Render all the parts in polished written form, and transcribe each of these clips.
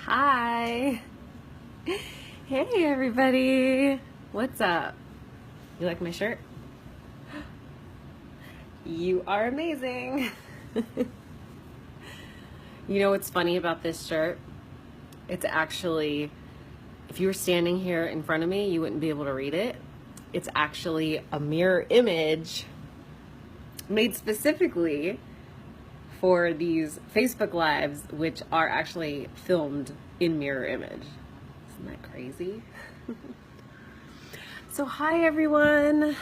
Hi. Hey everybody. What's up? You like my shirt? You are amazing. You know what's funny about this shirt? It's actually, if you were standing here in front of me, you wouldn't be able to read it. It's actually a mirror image made specifically for these Facebook Lives, which are actually filmed in mirror image. Isn't that crazy? So hi everyone.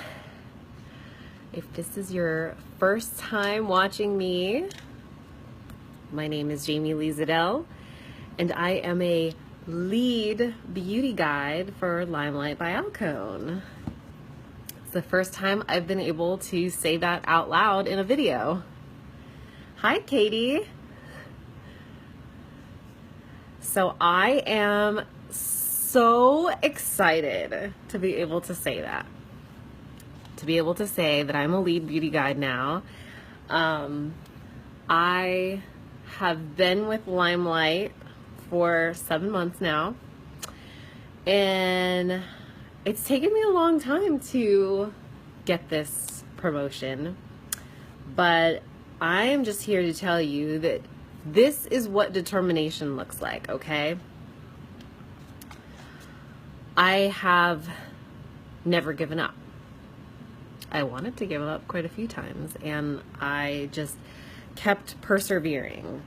If this is your first time watching me, my name is Jamie Lee Ziddell, and I am a lead beauty guide for LimeLight by Alcone. It's the first time I've been able to say that out loud in a video. Hi, Katie. So I am so excited to be able to say that. To be able to say that I'm a lead beauty guide now. I have been with LimeLight for 7 months now. And it's taken me a long time to get this promotion. But I am just here to tell you that this is what determination looks like, okay? I have never given up. I wanted to give up quite a few times, and I just kept persevering.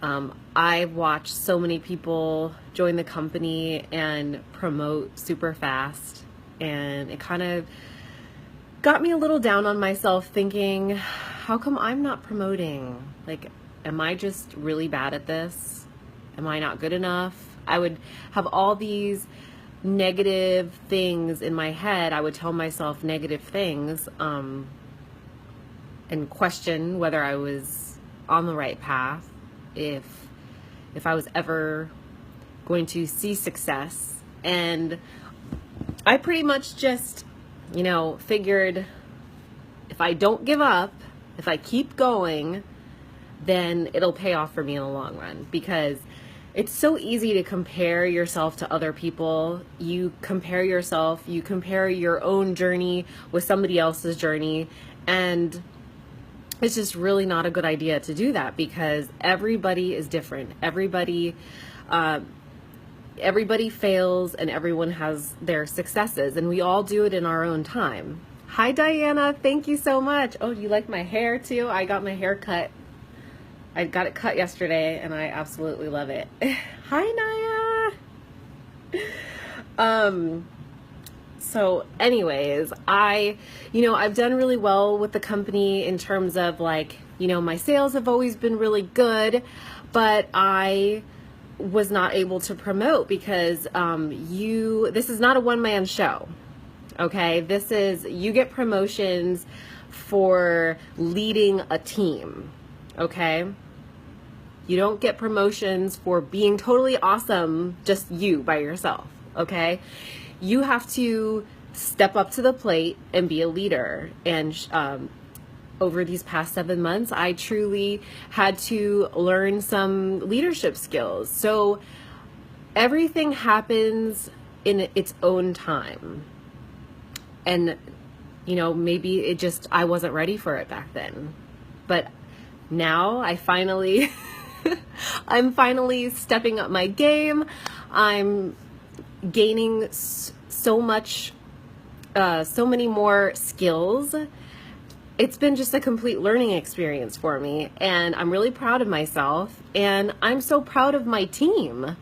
I've watched so many people join the company and promote super fast, and it kind of got me a little down on myself, thinking, how come I'm not promoting? Like, am I just really bad at this? Am I not good enough? I would have all these negative things in my head. I would tell myself negative things and question whether I was on the right path, if I was ever going to see success. And I pretty much just, figured if I don't give up, if I keep going, then it'll pay off for me in the long run, because it's so easy to compare yourself to other people. You compare yourself, you compare your own journey with somebody else's journey, and it's just really not a good idea to do that, because everybody is different. Everybody fails and everyone has their successes, and we all do it in our own time. Hi, Diana. Thank you so much. Oh, you like my hair too? I got my hair cut. I got it cut yesterday and I absolutely love it. Hi, Naya. So anyways, I've done really well with the company in terms of my sales have always been really good, but I was not able to promote because this is not a one-man show. Okay, you get promotions for leading a team. Okay, you don't get promotions for being totally awesome, just you by yourself. Okay, you have to step up to the plate and be a leader. And over these past 7 months, I truly had to learn some leadership skills. So everything happens in its own time. And, maybe I wasn't ready for it back then. But now I'm finally stepping up my game. I'm gaining so many more skills. It's been just a complete learning experience for me, and I'm really proud of myself, and I'm so proud of my team.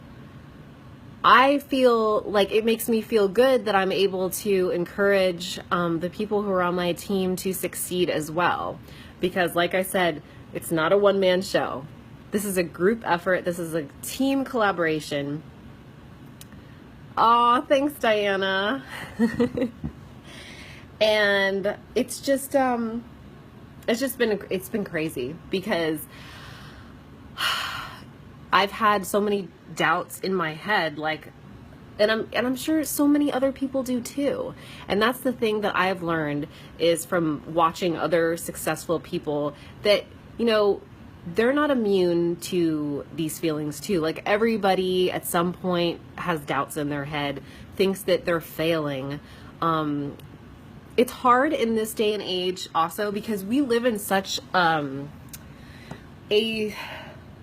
I feel like it makes me feel good that I'm able to encourage the people who are on my team to succeed as well. Because like I said, it's not a one-man show. This is a group effort. This is a team collaboration. Aw, thanks, Diana. And it's been crazy, because I've had so many doubts in my head, and I'm sure so many other people do too. And that's the thing that I've learned is from watching other successful people that, they're not immune to these feelings too. Like, everybody at some point has doubts in their head, thinks that they're failing. It's hard in this day and age also because we live in such a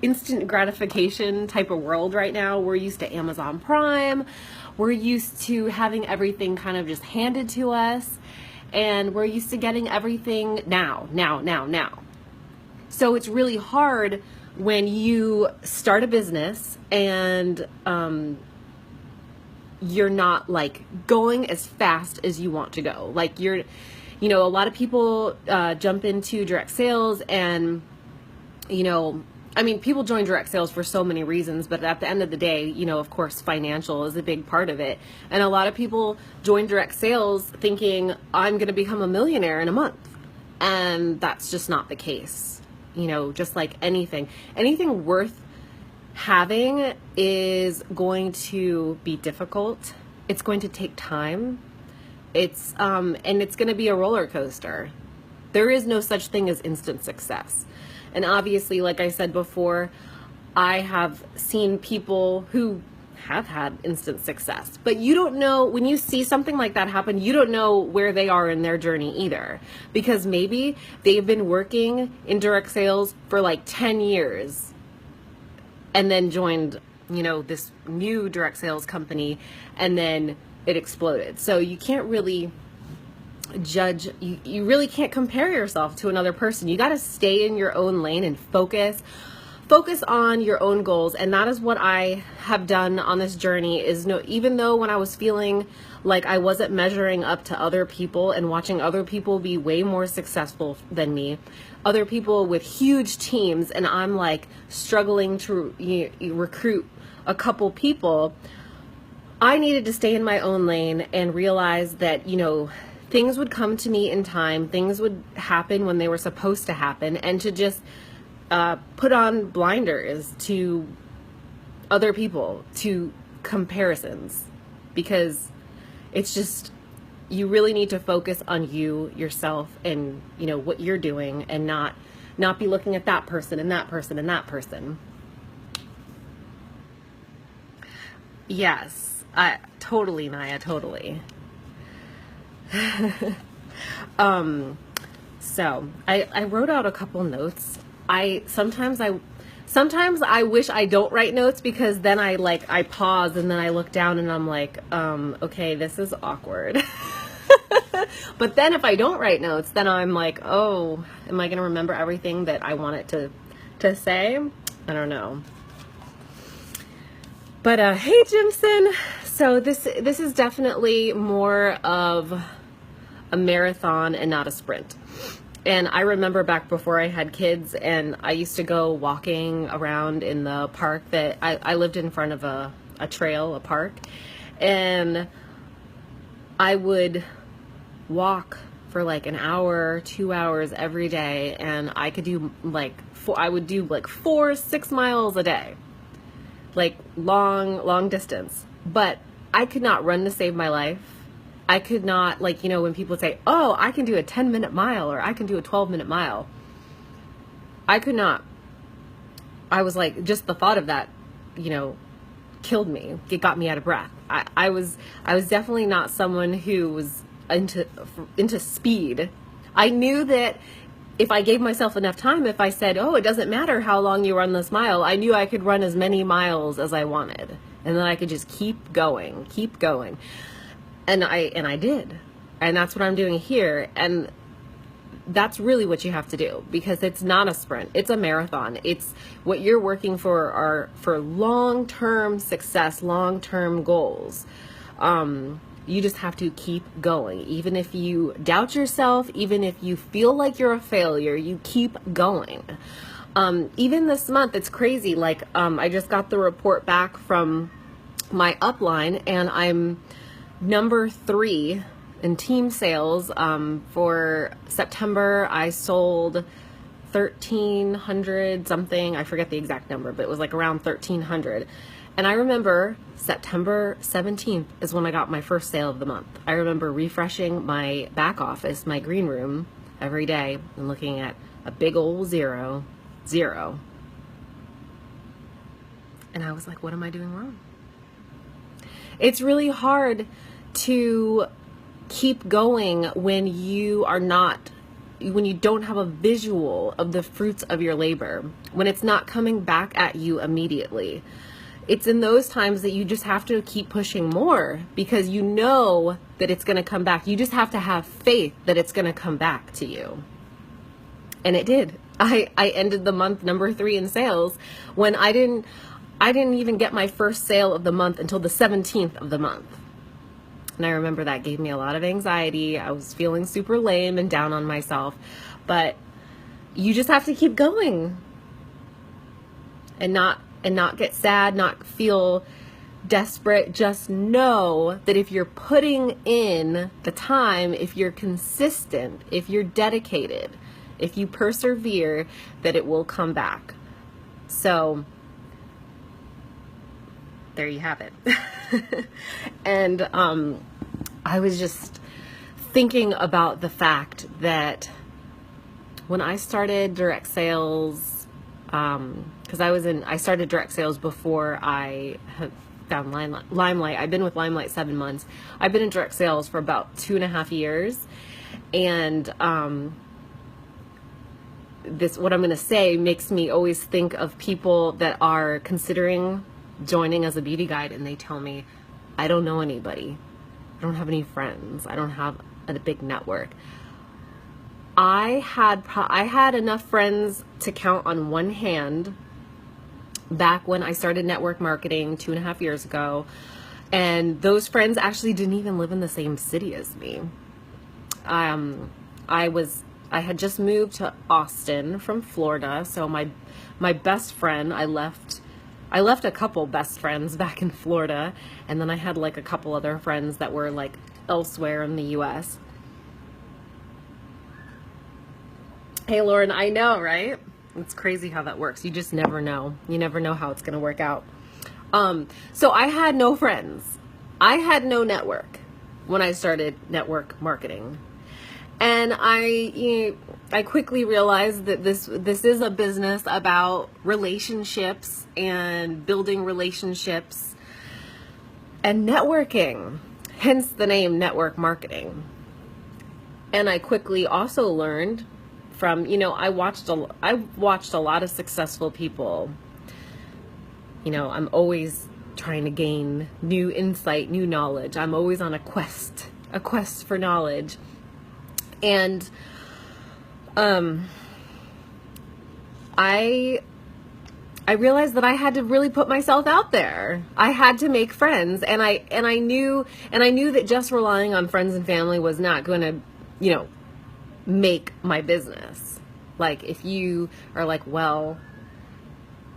instant gratification type of world right now. We're used to Amazon Prime. We're used to having everything kind of just handed to us, and we're used to getting everything now. So it's really hard when you start a business and you're not like going as fast as you want to go. Like, a lot of people jump into direct sales, and people join direct sales for so many reasons, but at the end of the day, of course, financial is a big part of it. And a lot of people join direct sales thinking, I'm going to become a millionaire in a month. And that's just not the case. Just like anything worth having is going to be difficult. It's going to take time. It's and it's going to be a roller coaster. There is no such thing as instant success. And obviously, like I said before, I have seen people who have had instant success, but you don't know, when you see something like that happen, you don't know where they are in their journey either, because maybe they've been working in direct sales for like 10 years and then joined, this new direct sales company, and then it exploded. So you can't really judge, you really can't compare yourself to another person. You got to stay in your own lane and focus on your own goals. And that is what I have done on this journey. Even though when I was feeling like I wasn't measuring up to other people and watching other people be way more successful than me, other people with huge teams, and I'm like struggling to recruit a couple people, I needed to stay in my own lane and realize that, things would come to me in time, things would happen when they were supposed to happen, and to just put on blinders to other people, to comparisons, because it's just, you really need to focus on yourself, and what you're doing, and not be looking at that person and that person and that person. Yes, totally, Naya, totally. So I wrote out a couple notes. Sometimes I wish I don't write notes, because then I pause and then I look down and I'm like, okay, this is awkward. But then if I don't write notes, then I'm like, oh, am I going to remember everything that I want it to say? I don't know. But hey, Jimson. So this is definitely more of a marathon and not a sprint. And I remember back before I had kids, and I used to go walking around in the park that I lived in front of a trail, a park, and I would walk for like an hour, 2 hours every day, and I could do I would do 4-6 miles a day, like long distance. But I could not run to save my life. I could not, when people say, oh, I can do a 10-minute mile, or I can do a 12-minute mile. I could not. I was like, just the thought of that, killed me. It got me out of breath. I was definitely not someone who was into speed. I knew that if I gave myself enough time, if I said, oh, it doesn't matter how long you run this mile, I knew I could run as many miles as I wanted. And then I could just keep going. And I did. And that's what I'm doing here. And that's really what you have to do, because it's not a sprint. It's a marathon. It's what you're working for are for long-term success, long-term goals. You just have to keep going. Even if you doubt yourself, even if you feel like you're a failure, you keep going. Even this month, it's crazy. I just got the report back from my upline, and I'm number 3 in team sales. For September, I sold 1,300 something. I forget the exact number, but it was around 1,300. And I remember September 17th is when I got my first sale of the month. I remember refreshing my back office, my green room, every day and looking at a big old 0. 0. And I was like, what am I doing wrong? It's really hard to keep going when you don't have a visual of the fruits of your labor, when it's not coming back at you immediately. It's in those times that you just have to keep pushing more, because you know that it's going to come back. You just have to have faith that it's going to come back to you. And it did. I ended the month number 3 in sales when I didn't even get my first sale of the month until the 17th of the month. And I remember that gave me a lot of anxiety. I was feeling super lame and down on myself. But you just have to keep going and not get sad, not feel desperate. Just know that if you're putting in the time, if you're consistent, if you're dedicated, if you persevere, that it will come back. So there you have it. And I was just thinking about the fact that when I started direct sales, because I started direct sales before I had found LimeLight. I've been with LimeLight 7 months. I've been in direct sales for about 2.5 years. And what I'm going to say makes me always think of people that are considering joining as a beauty guide, and they tell me, I don't know anybody. I don't have any friends. I don't have a big network. I had enough friends to count on one hand back when I started network marketing 2.5 years ago. And those friends actually didn't even live in the same city as me. I had just moved to Austin from Florida. So my best friend, I left a couple best friends back in Florida, and then I had like a couple other friends that were like elsewhere in the US. Hey Lauren, I know, right? It's crazy how that works. You just never know. You never know how it's going to work out. So I had no friends. I had no network when I started network marketing. And I quickly realized that this is a business about relationships and building relationships and networking, hence the name network marketing. And I quickly also learned from, I watched a lot of successful people. I'm always trying to gain new insight, new knowledge. I'm always on a quest for knowledge. And I realized that I had to really put myself out there. I had to make friends, and I knew that just relying on friends and family was not going to, make my business. Like, if you are like, well,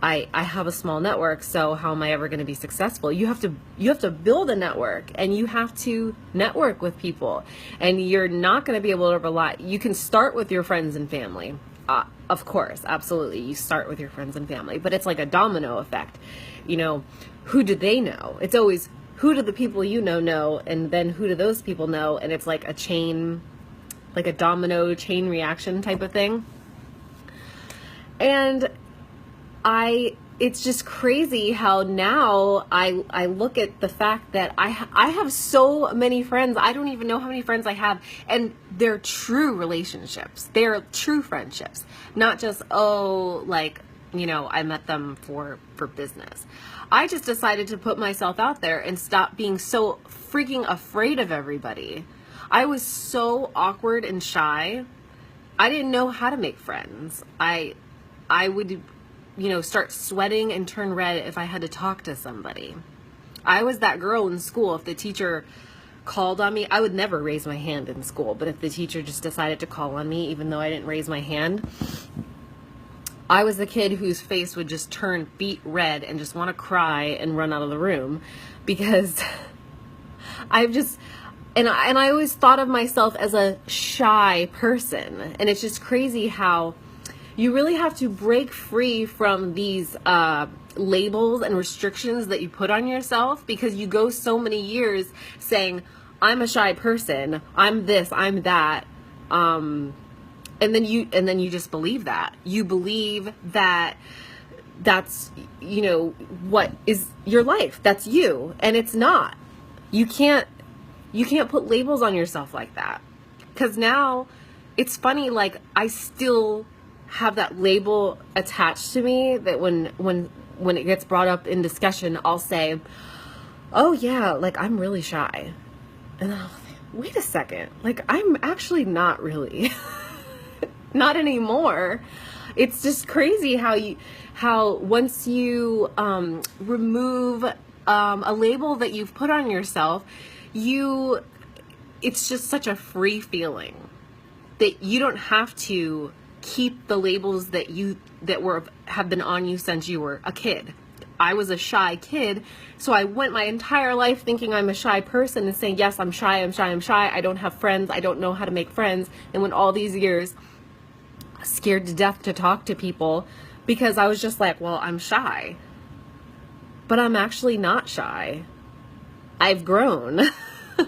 I have a small network, so how am I ever going to be successful? You have to build a network, and you have to network with people, and you're not going to be able to rely. You can start with your friends and family. Of course, absolutely. You start with your friends and family, but it's like a domino effect. Who do they know? It's always, who do the people know, and then who do those people know? And it's like a chain, like a domino chain reaction type of thing. And it's just crazy how now I look at the fact that I have so many friends. I don't even know how many friends I have, and they're true relationships. They're true friendships, not just, I met them for business. I just decided to put myself out there and stop being so freaking afraid of everybody. I was so awkward and shy. I didn't know how to make friends. I would start sweating and turn red if I had to talk to somebody. I was that girl in school. If the teacher called on me, I would never raise my hand in school, but if the teacher just decided to call on me, even though I didn't raise my hand, I was the kid whose face would just turn beet red and just want to cry and run out of the room, because and I always thought of myself as a shy person. And it's just crazy how you really have to break free from these labels and restrictions that you put on yourself, because you go so many years saying, I'm a shy person, I'm this, I'm that. And And then you just believe that. You believe that that's, what is your life. That's you. And it's not. You can't put labels on yourself like that. Because now it's funny, like I still have that label attached to me that when it gets brought up in discussion, I'll say, oh yeah, like I'm really shy. And then I'll think, wait a second, like I'm actually not really. Not anymore. It's just crazy how once you remove a label that you've put on yourself, it's just such a free feeling that you don't have to keep the labels that have been on you since you were a kid. I was a shy kid, so I went my entire life thinking I'm a shy person and saying, yes, I'm shy, I don't have friends, I don't know how to make friends. And when all these years scared to death to talk to people because I was just like, well, I'm shy. But I'm actually not shy. I've grown.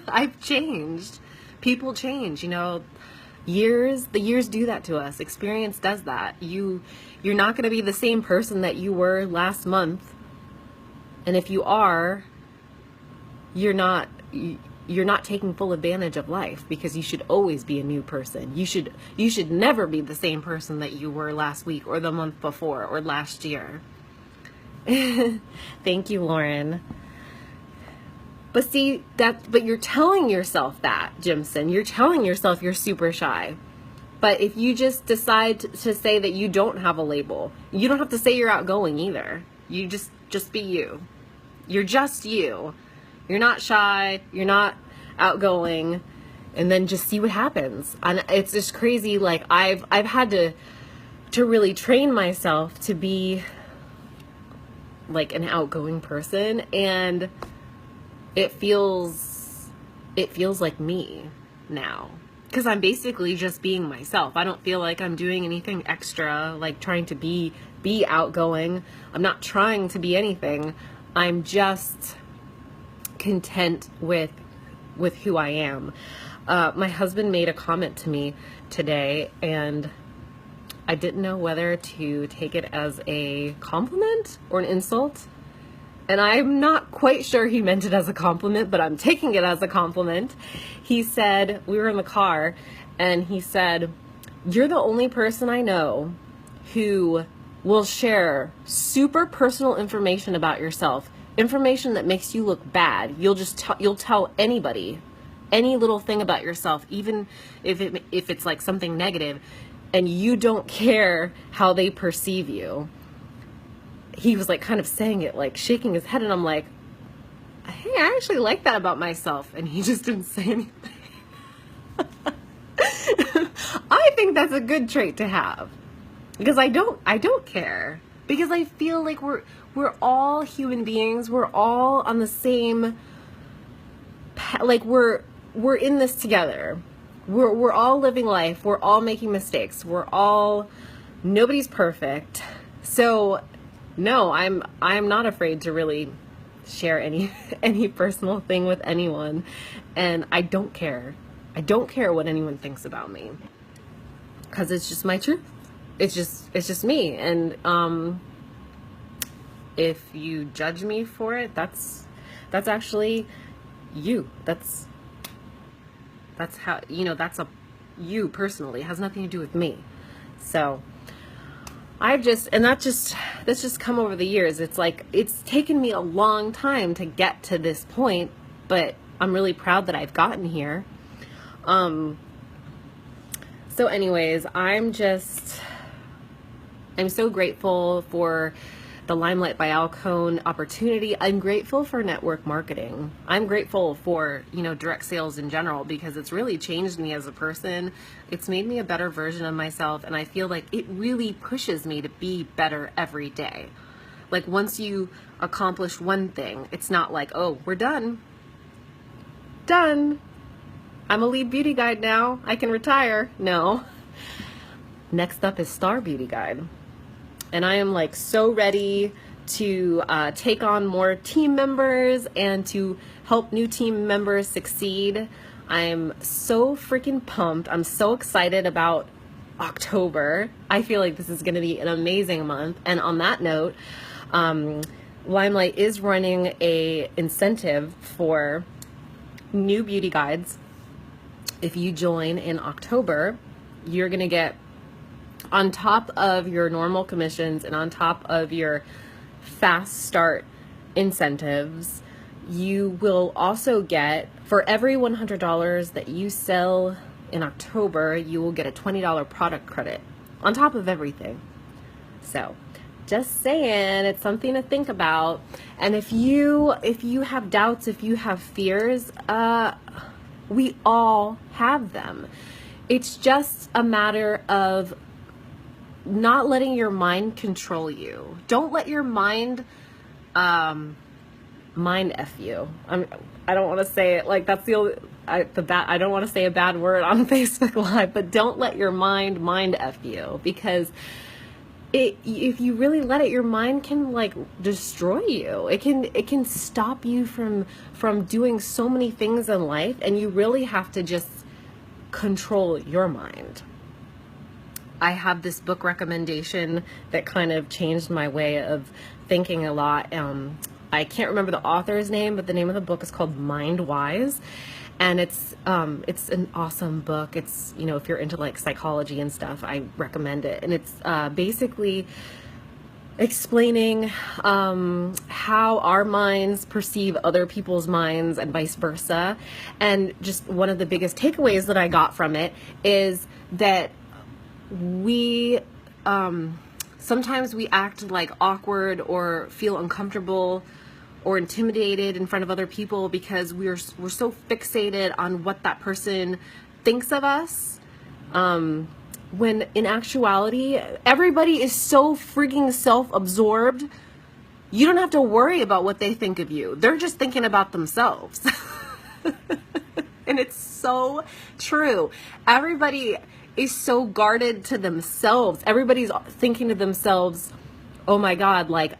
I've changed. People change, the years do that to us. Experience does that. You're not going to be the same person that you were last month. And if you are, you're not taking full advantage of life, because you should always be a new person. You should never be the same person that you were last week or the month before or last year. Thank you, Lauren. But see, but you're telling yourself that, Jimson. You're telling yourself you're super shy. But if you just decide to say that you don't have a label, you don't have to say you're outgoing either. You just be you. You're just you. You're not shy, you're not outgoing, and then just see what happens. And it's just crazy. Like I've had to really train myself to be like an outgoing person, and it feels like me now, because I'm basically just being myself. I don't feel like I'm doing anything extra, like trying to be outgoing. I'm not trying to be anything. I'm just content with who I am. My husband made a comment to me today, and I didn't know whether to take it as a compliment or an insult. And I'm not quite sure he meant it as a compliment, but I'm taking it as a compliment. He said, we were in the car, and he said, "You're the only person I know who will share super personal information about yourself, information that makes you look bad. You'll tell anybody any little thing about yourself, even if it's like something negative, and you don't care how they perceive you." He was like kind of saying it, like shaking his head, and I'm like, hey, I actually like that about myself. And he just didn't say anything. I think that's a good trait to have, because I don't care, because I feel like we're all human beings. We're all on the same, like we're in this together. We're all living life. We're all making mistakes. Nobody's perfect. So no, I'm not afraid to really share any personal thing with anyone, and I don't care. I don't care what anyone thinks about me, because it's just my truth. It's just me. And if you judge me for it, that's actually you. That's how, that's you personally. It has nothing to do with me. So that's just come over the years. It's like, it's taken me a long time to get to this point, but I'm really proud that I've gotten here. So anyways, I'm so grateful for the LimeLight by Alcone opportunity. I'm grateful for network marketing. I'm grateful for, direct sales in general, because it's really changed me as a person. It's made me a better version of myself, and I feel like it really pushes me to be better every day. Like once you accomplish one thing, it's not like, oh, we're done. I'm a lead beauty guide now. I can retire. No. Next up is Star Beauty Guide. And I am like so ready to take on more team members and to help new team members succeed. I'm so freaking pumped. I'm so excited about October. I feel like this is going to be an amazing month. And on that note, LimeLight is running a incentive for new beauty guides. If you join in October, you're going to get, on top of your normal commissions and on top of your fast start incentives, you will also get, for every $100 that you sell in October, you will get a $20 product credit on top of everything. So just saying, it's something to think about. And if you have doubts, if you have fears, we all have them. It's just a matter of not letting your mind control you. Don't let your mind F you. I don't want to say it like that's I don't want to say a bad word on Facebook Live, but don't let your mind F you, because if you really let it, your mind can like destroy you. It can stop you from doing so many things in life, and you really have to just control your mind. I have this book recommendation that kind of changed my way of thinking a lot. I can't remember the author's name, but the name of the book is called Mind Wise. And it's an awesome book. It's, you know, if you're into like psychology and stuff, I recommend it. And it's basically explaining how our minds perceive other people's minds and vice versa. And just one of the biggest takeaways that I got from it is that we sometimes we act like awkward or feel uncomfortable or intimidated in front of other people because we're so fixated on what that person thinks of us, when in actuality everybody is so freaking self-absorbed. You don't have to worry about what they think of you. They're just thinking about themselves. And it's so true. Everybody is so guarded to themselves. Everybody's thinking to themselves, oh my God, like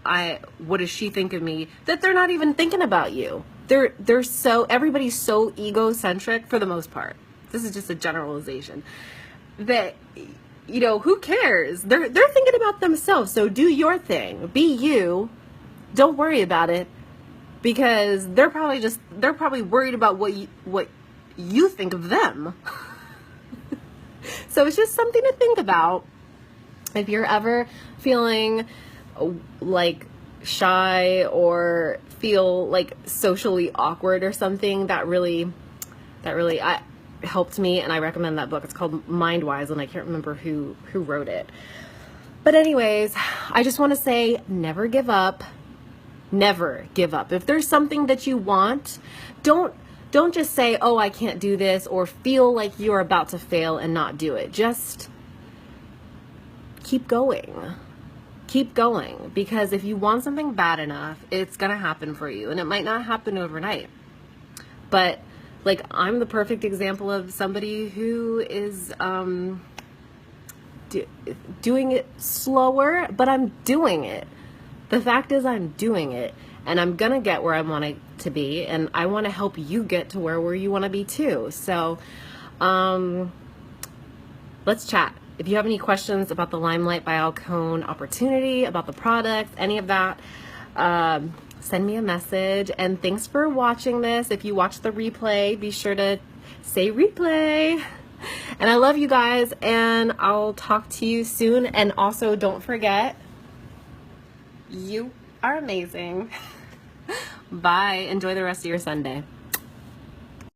what does she think of me? That they're not even thinking about you. Everybody's so egocentric for the most part. This is just a generalization. That, you know, who cares? They're thinking about themselves. So do your thing. Be you. Don't worry about it, because they're probably worried about what you think of them. So it's just something to think about. If you're ever feeling like shy or feel like socially awkward or something, that really helped me, and I recommend that book. It's called Mind Wise, and I can't remember who wrote it. But anyways, I just want to say, never give up. Never give up. If there's something that you want, don't just say, oh, I can't do this, or feel like you're about to fail and not do it. Just keep going. Keep going. Because if you want something bad enough, it's going to happen for you. And it might not happen overnight. But, like, I'm the perfect example of somebody who is doing it slower, but I'm doing it. The fact is, I'm doing it. And I'm going to get where I want it to be. And I want to help you get to where you want to be too. So, let's chat. If you have any questions about the LimeLight by Alcone opportunity, about the product, any of that, send me a message. And thanks for watching this. If you watch the replay, be sure to say replay. And I love you guys, and I'll talk to you soon. And also, don't forget, you are amazing. Bye. Enjoy the rest of your Sunday.